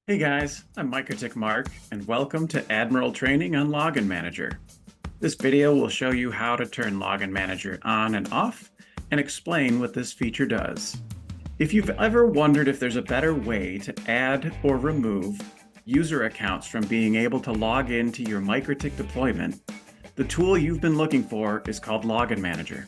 Hey guys, I'm MikroTik Marc, and welcome to Admiral Training on Login Manager. This video will show you how to turn Login Manager on and off and explain what this feature does. If you've ever wondered if there's a better way to add or remove user accounts from being able to log into your MikroTik deployment, the tool you've been looking for is called Login Manager.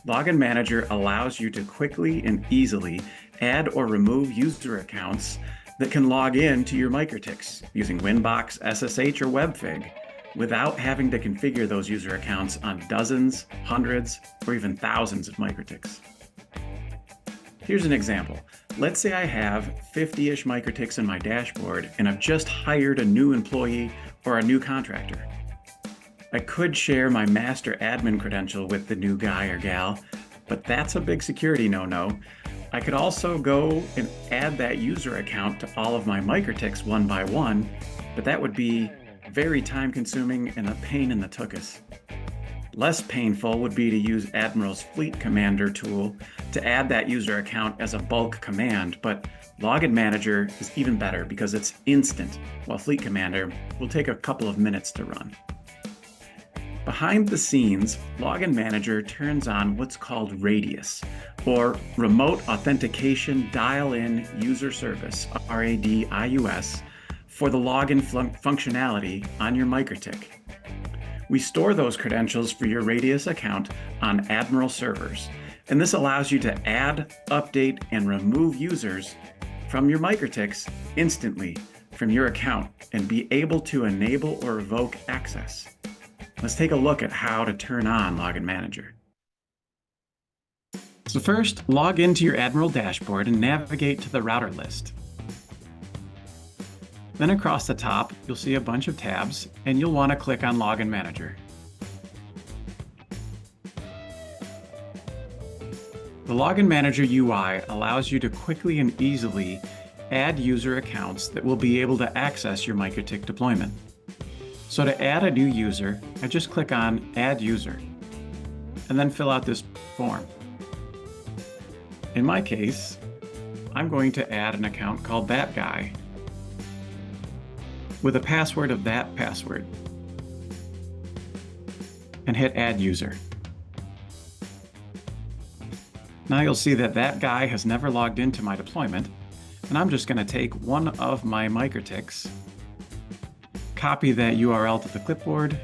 Login Manager allows you to quickly and easily add or remove user accounts that can log in to your MikroTiks using Winbox, SSH, or WebFig without having to configure those user accounts on dozens, hundreds, or even thousands of MikroTiks. Here's an example. Let's say I have 50-ish MikroTiks in my dashboard and I've just hired a new employee or a new contractor. I could share my master admin credential with the new guy or gal, but that's a big security no-no. I could also go and add that user account to all of my MikroTiks one by one, but that would be very time-consuming and a pain in the tuchus. Less painful would be to use Admiral's Fleet Commander tool to add that user account as a bulk command, but Login Manager is even better because it's instant, while Fleet Commander will take a couple of minutes to run. Behind the scenes, Login Manager turns on what's called Radius, or Remote Authentication Dial-In User Service, RADIUS, for the login functionality on your MikroTik. We store those credentials for your Radius account on Admiral servers, and this allows you to add, update, and remove users from your MikroTiks instantly from your account and be able to enable or revoke access. Let's take a look at how to turn on Login Manager. So first, log into your Admiral dashboard and navigate to the router list. Then across the top, you'll see a bunch of tabs, and you'll want to click on Login Manager. The Login Manager UI allows you to quickly and easily add user accounts that will be able to access your MikroTik deployment. So to add a new user, I just click on Add User, and then fill out this form. In my case, I'm going to add an account called That Guy with a password of that password, and hit Add User. Now you'll see that that guy has never logged into my deployment, and I'm just going to take one of my MikroTiks, copy that URL to the clipboard.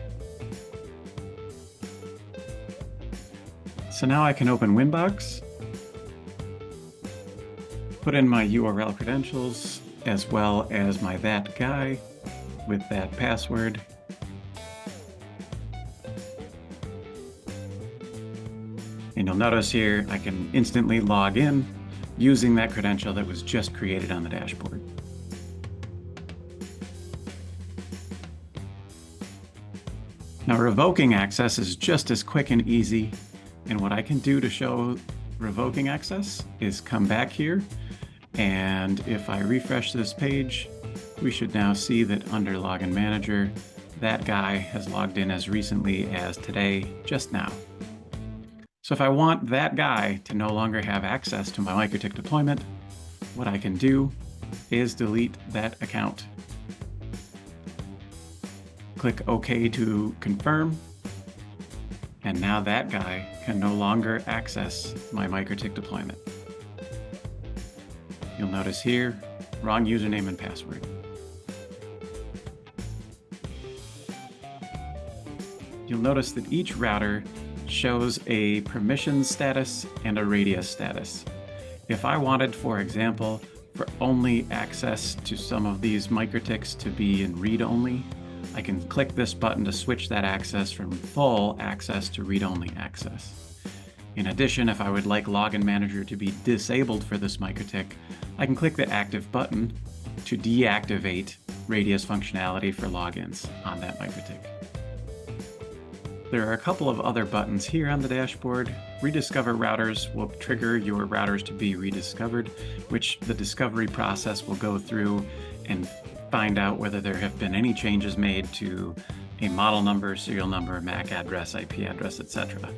So now I can open Winbox, put in my URL credentials, as well as my that guy with that password. And you'll notice here, I can instantly log in using that credential that was just created on the dashboard. Now, revoking access is just as quick and easy, and what I can do to show revoking access is come back here, and if I refresh this page, we should now see that under Login Manager, that guy has logged in as recently as today, just now. So if I want that guy to no longer have access to my MikroTik deployment, what I can do is delete that account. Click OK to confirm, and now that guy can no longer access my MikroTik deployment. You'll notice here, wrong username and password. You'll notice that each router shows a permissions status and a radius status. If I wanted, for example, for only access to some of these MikroTiks to be in read-only, I can click this button to switch that access from full access to read-only access. In addition, if I would like Login Manager to be disabled for this MikroTik, I can click the active button to deactivate radius functionality for logins on that MikroTik. There are a couple of other buttons here on the dashboard. Rediscover routers will trigger your routers to be rediscovered, which the discovery process will go through and find out whether there have been any changes made to a model number, serial number, MAC address, IP address, etc.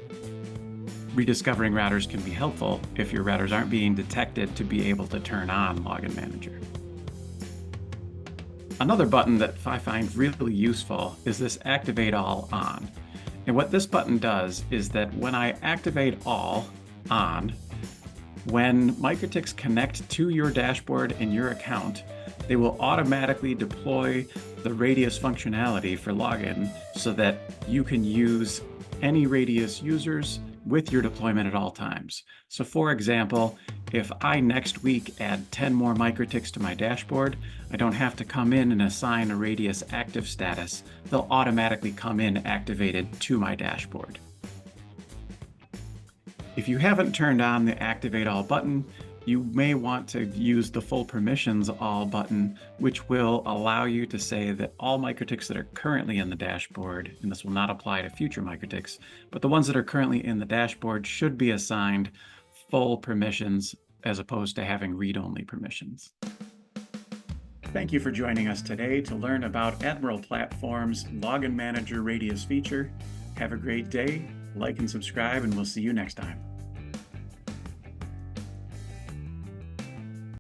Rediscovering routers can be helpful if your routers aren't being detected to be able to turn on Login Manager. Another button that I find really useful is this Activate All On. And what this button does is that when I activate all on, when MikroTiks connect to your dashboard and your account, they will automatically deploy the Radius functionality for login so that you can use any Radius users with your deployment at all times. So for example, if I next week add 10 more MikroTiks to my dashboard, I don't have to come in and assign a Radius active status. They'll automatically come in activated to my dashboard. If you haven't turned on the Activate All button, you may want to use the Full Permissions All button, which will allow you to say that all MikroTiks that are currently in the dashboard, and this will not apply to future MikroTiks, but the ones that are currently in the dashboard should be assigned full permissions as opposed to having read-only permissions. Thank you for joining us today to learn about Admiral Platform's Login Manager Radius feature. Have a great day, like and subscribe, and we'll see you next time.